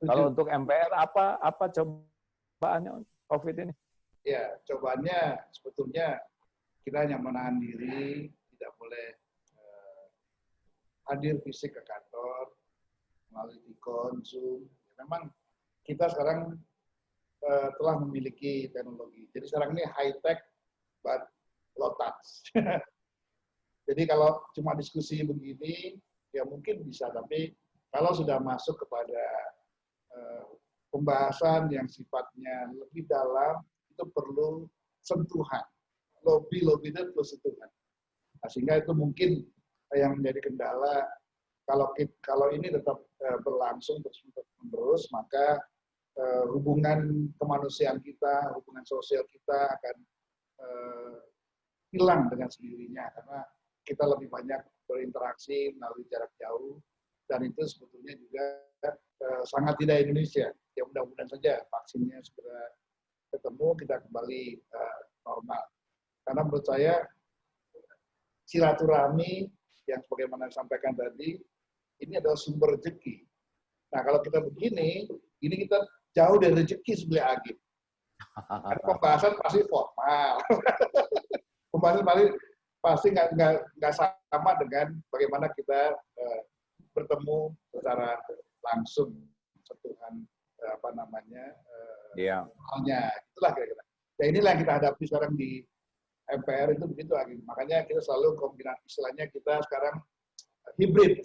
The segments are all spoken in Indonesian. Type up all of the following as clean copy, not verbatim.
Kalau untuk MPR apa cobaannya COVID ini? Ya, cobaannya sebetulnya kita hanya menahan diri, tidak boleh hadir fisik ke kantor, melalui Tikon, Zoom. Memang kita sekarang telah memiliki teknologi. Jadi sekarang ini high tech but low touch. Jadi kalau cuma diskusi begini, ya mungkin bisa. Tapi kalau sudah masuk kepada pembahasan yang sifatnya lebih dalam, itu perlu sentuhan. Lobby itu perlu sentuhan. Nah, sehingga itu mungkin yang menjadi kendala. Kalau ini tetap berlangsung terus-menerus, maka hubungan kemanusiaan kita, hubungan sosial kita akan hilang dengan sendirinya karena kita lebih banyak berinteraksi melalui jarak jauh dan itu sebetulnya juga sangat tidak Indonesia. Ya mudah-mudahan saja vaksinnya segera ketemu, kita kembali normal. Karena menurut saya silaturahmi yang sebagaimana disampaikan tadi ini adalah sumber rezeki. Nah kalau kita begini, ini kita jauh dari rezeki sebelah Agib. Kan pembahasan pasti formal. Pembahasan pasti nggak sama dengan bagaimana kita bertemu secara langsung sentuhan halnya. Itulah kira-kira. Ya inilah yang kita hadapi sekarang di MPR itu begitu Agib. Makanya kita selalu kombinasi istilahnya kita sekarang hibrid.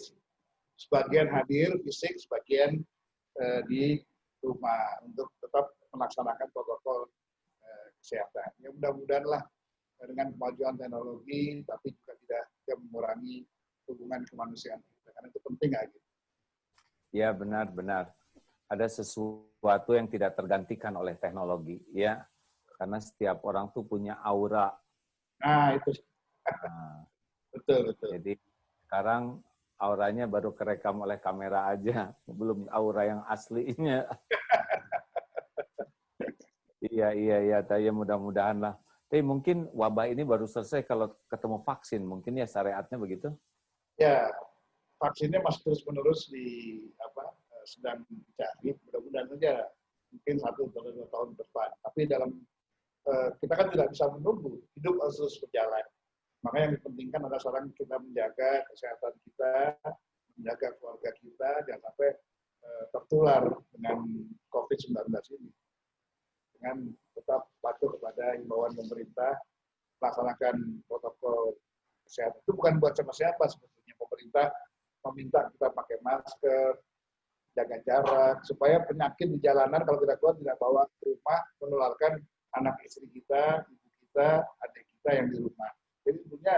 Sebagian hadir fisik, sebagian di rumah untuk tetap melaksanakan protokol kesehatan. Ya mudah-mudahan lah dengan kemajuan teknologi, tapi juga tidak mengurangi hubungan kemanusiaan kita. Karena itu penting aja. Ya benar-benar. Ada sesuatu yang tidak tergantikan oleh teknologi, ya. Karena setiap orang tuh punya aura. Nah itu. Betul. Jadi sekarang auranya baru kerekam oleh kamera aja, belum aura yang aslinya. Iya, tapi mudah-mudahan lah. Tapi mungkin wabah ini baru selesai kalau ketemu vaksin, mungkin ya syariatnya begitu? Ya, vaksinnya masih terus-menerus sedang dicari, mudah-mudahan saja mungkin 1 atau 2 tahun depan. Tapi kita kan tidak bisa menunggu, hidup harus terus berjalan. Maka yang dipentingkan adalah sekarang kita menjaga kesehatan kita, menjaga keluarga kita, jangan sampai tertular dengan COVID-19 ini. Dengan tetap patuh kepada himbauan pemerintah, melaksanakan protokol kesehatan. Itu bukan buat siapa-siapa sebetulnya. Pemerintah meminta kita pakai masker, jaga jarak, supaya penyakit di jalanan kalau kita keluar tidak bawa ke rumah, menularkan anak istri kita, ibu kita, adik kita yang di rumah. Jadi tentunya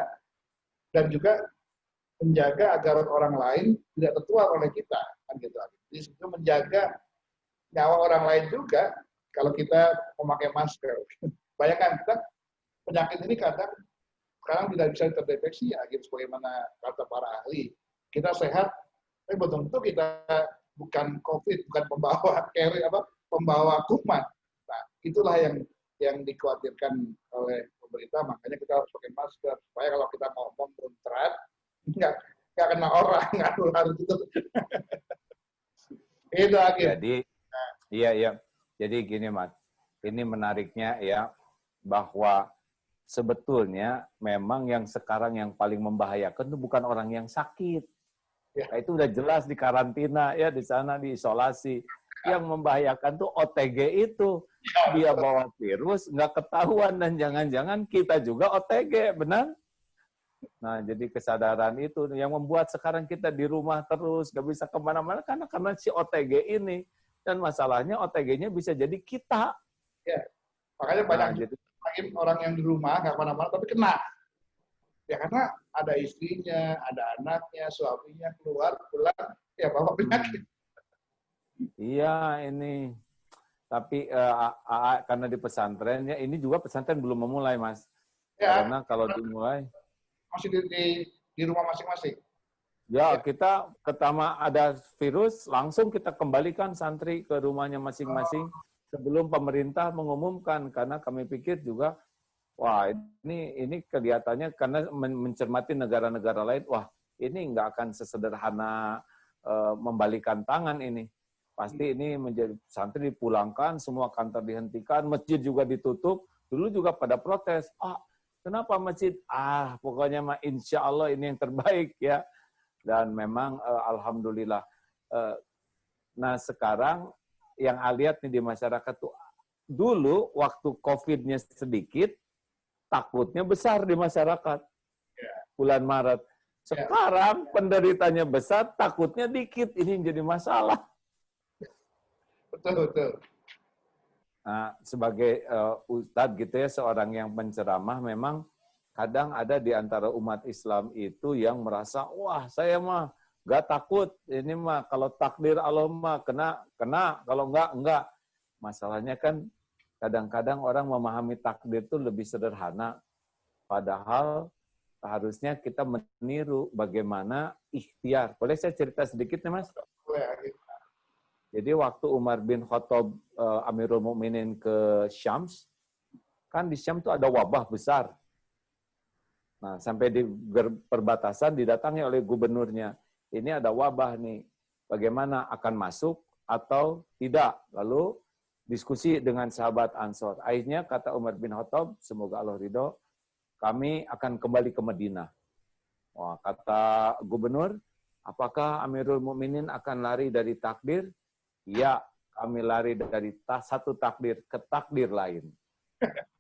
dan juga menjaga agar orang lain tidak tertular oleh kita, kan gitu. Jadi itu menjaga nyawa orang lain juga kalau kita memakai masker. Bayangkan kita penyakit ini kadang sekarang tidak bisa terdeteksi ya, gitu sebagaimana kata para ahli. Kita sehat, tapi betul-betul kita bukan COVID, bukan pembawa kuman. Nah, itulah yang dikhawatirkan oleh pemerintah, makanya kita harus pakai masker supaya kalau kita ngomong muncrat nggak kena orang, nggak nular gitu. Itu akhir. Jadi iya. Jadi gini Mas, ini menariknya ya bahwa sebetulnya memang yang sekarang yang paling membahayakan itu bukan orang yang sakit. Ya. Nah, itu udah jelas di karantina ya, di sana diisolasi. Yang membahayakan tuh OTG itu. Dia bawa virus, nggak ketahuan, dan jangan-jangan kita juga OTG, benar? Nah, jadi kesadaran itu yang membuat sekarang kita di rumah terus, nggak bisa kemana-mana, karena si OTG ini. Dan masalahnya OTG-nya bisa jadi kita. Ya, makanya banyak orang yang di rumah, nggak kemana-mana, tapi kena. Ya karena ada istrinya, ada anaknya, suaminya, keluar, pulang, ya bawa penyakit. Iya, ini. Tapi karena di pesantren, ya ini juga pesantren belum memulai, Mas. Ya, karena kalau dimulai masih di rumah masing-masing. Ya, kita pertama ada virus, langsung kita kembalikan santri ke rumahnya masing-masing sebelum pemerintah mengumumkan, karena kami pikir juga, wah ini kelihatannya karena mencermati negara-negara lain, wah ini nggak akan sesederhana membalikan tangan ini. Pasti ini menjadi santri dipulangkan, semua kantor dihentikan, masjid juga ditutup. Dulu juga pada protes, kenapa masjid? Pokoknya mah insya Allah ini yang terbaik ya. Dan memang alhamdulillah. Nah sekarang yang lihat nih di masyarakat tuh, dulu waktu COVID-nya sedikit, takutnya besar di masyarakat. Bulan Maret. Sekarang penderitanya besar, takutnya dikit. Ini yang jadi masalah. Betul. Nah, sebagai ustadz gitu ya, seorang yang penceramah, memang kadang ada di antara umat Islam itu yang merasa, wah saya mah gak takut, ini mah kalau takdir Allah mah kena, kalau enggak. Masalahnya kan kadang-kadang orang memahami takdir itu lebih sederhana, padahal harusnya kita meniru bagaimana ikhtiar. Boleh saya cerita sedikit nih Mas? Boleh. Jadi waktu Umar bin Khattab Amirul Mukminin ke Syams, kan di Syam itu ada wabah besar. Nah, sampai di perbatasan didatangi oleh gubernurnya. Ini ada wabah nih, bagaimana akan masuk atau tidak? Lalu diskusi dengan sahabat Ansor. Akhirnya kata Umar bin Khattab, semoga Allah ridho, kami akan kembali ke Madinah. Wah, kata gubernur, apakah Amirul Mukminin akan lari dari takdir? Ya, kami lari dari satu takdir ke takdir lain.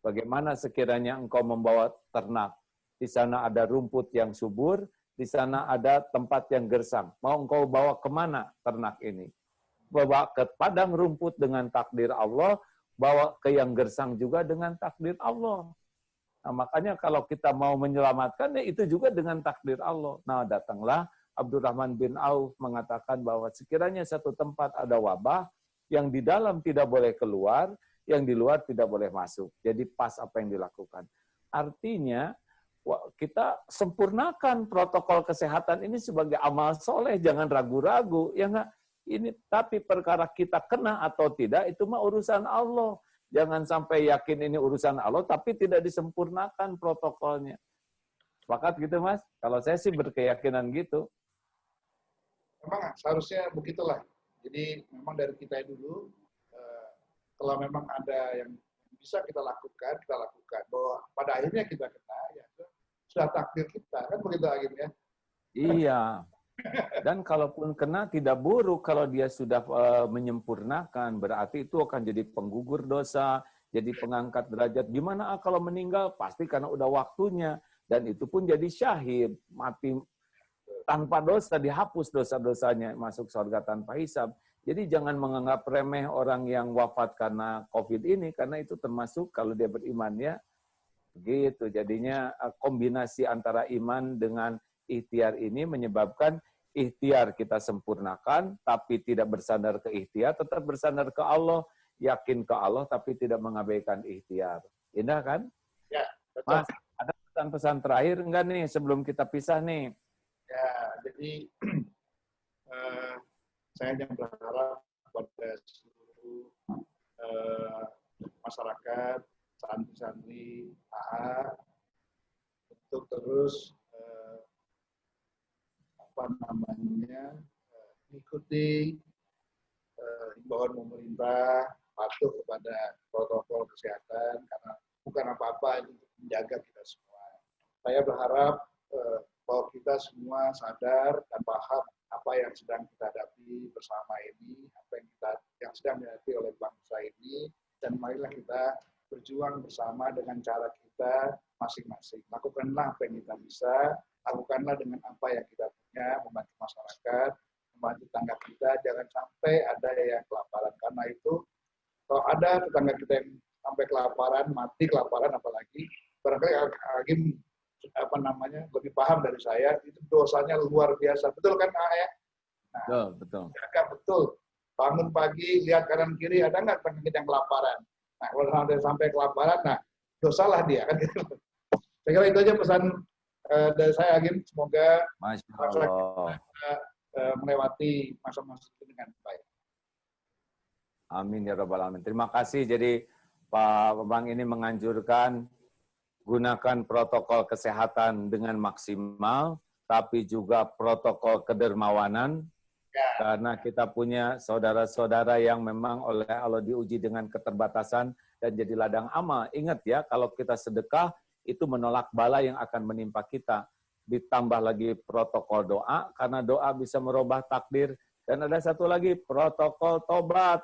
Bagaimana sekiranya engkau membawa ternak? Di sana ada rumput yang subur, di sana ada tempat yang gersang. Mau engkau bawa kemana ternak ini? Bawa ke padang rumput dengan takdir Allah, bawa ke yang gersang juga dengan takdir Allah. Nah, makanya kalau kita mau menyelamatkan, ya itu juga dengan takdir Allah. Nah, datanglah Abdurrahman bin Auf mengatakan bahwa sekiranya satu tempat ada wabah, yang di dalam tidak boleh keluar, yang di luar tidak boleh masuk. Jadi pas apa yang dilakukan. Artinya, kita sempurnakan protokol kesehatan ini sebagai amal soleh, jangan ragu-ragu. Ya enggak? Ini tapi perkara kita kena atau tidak, itu mah urusan Allah. Jangan sampai yakin ini urusan Allah, tapi tidak disempurnakan protokolnya. Sepakat gitu, Mas? Kalau saya sih berkeyakinan gitu. Memang seharusnya begitulah. Jadi memang dari kita dulu, kalau memang ada yang bisa kita lakukan. Bahwa pada akhirnya kita kena, ya sudah takdir kita. Kan begitu akhirnya. Iya. Dan kalaupun kena tidak buruk kalau dia sudah menyempurnakan, berarti itu akan jadi penggugur dosa, jadi pengangkat derajat. Gimana kalau meninggal? Pasti karena udah waktunya. Dan itu pun jadi syahid, mati tanpa dosa, dihapus dosa-dosanya, masuk surga tanpa hisab. Jadi jangan menganggap remeh orang yang wafat karena COVID ini, karena itu termasuk kalau dia beriman ya. Gitu. Jadinya kombinasi antara iman dengan ikhtiar ini menyebabkan ikhtiar kita sempurnakan, tapi tidak bersandar ke ikhtiar, tetap bersandar ke Allah, yakin ke Allah, tapi tidak mengabaikan ikhtiar. Indah kan? Ya, betul. Mas, ada pesan-pesan terakhir enggak nih sebelum kita pisah nih? Ya, jadi saya hanya berharap kepada seluruh masyarakat, santri-santri AA, untuk terus mengikuti himbauan pemerintah, patuh kepada protokol kesehatan, karena bukan apa-apa itu untuk menjaga kita semua. Saya berharap bahwa kita semua sadar dan paham apa yang sedang kita hadapi bersama ini, apa yang sedang dihadapi oleh bangsa ini, dan marilah kita berjuang bersama dengan cara kita masing-masing. Lakukanlah apa yang kita bisa, lakukanlah dengan apa yang kita punya, membantu masyarakat, membantu tetangga kita, jangan sampai ada yang kelaparan. Karena itu, kalau ada tetangga kita yang sampai kelaparan, mati kelaparan apalagi, barangkali Agim lebih paham dari saya, itu dosanya luar biasa. Betul kan, ya? Nah, betul. Jaga betul. Bangun pagi, lihat kanan kiri, ada nggak tetangga kita yang kelaparan? Nah, kalau sampai kelaparan, nah dosalah dia kan gitu. Saya kira itu aja pesan dari saya, Agim. Semoga Masya Allah. kita melewati masa-masa itu dengan baik. Amin ya rabbal alamin. Terima kasih. Jadi Pak Bambang ini menganjurkan gunakan protokol kesehatan dengan maksimal, tapi juga protokol kedermawanan. Ya. Karena kita punya saudara-saudara yang memang oleh Allah diuji dengan keterbatasan dan jadi ladang amal. Ingat ya, kalau kita sedekah, itu menolak bala yang akan menimpa kita. Ditambah lagi protokol doa, karena doa bisa merubah takdir. Dan ada satu lagi, protokol tobat.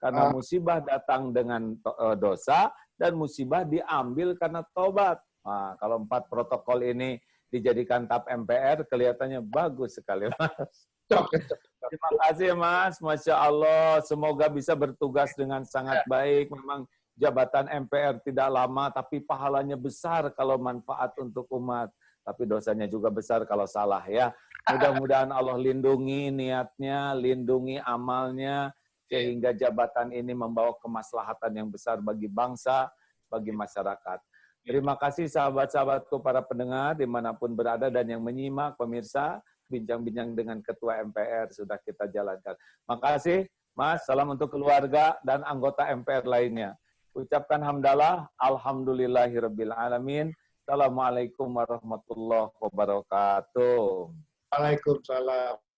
Karena musibah datang dengan dosa, dan musibah diambil karena tobat. Nah, kalau 4 protokol ini dijadikan TAP MPR, kelihatannya bagus sekali, Mas. Terima kasih, Mas. Masya Allah. Semoga bisa bertugas dengan sangat baik. Memang jabatan MPR tidak lama, tapi pahalanya besar kalau manfaat untuk umat. Tapi dosanya juga besar kalau salah ya. Mudah-mudahan Allah lindungi niatnya, lindungi amalnya, sehingga jabatan ini membawa kemaslahatan yang besar bagi bangsa, bagi masyarakat. Terima kasih sahabat-sahabatku para pendengar dimanapun berada dan yang menyimak pemirsa. Bincang-bincang dengan Ketua MPR sudah kita jalankan. Makasih, Mas. Salam untuk keluarga dan anggota MPR lainnya. Ucapkan hamdalah, alhamdulillahirabbil alamin. Assalamualaikum warahmatullahi wabarakatuh. Waalaikumsalam.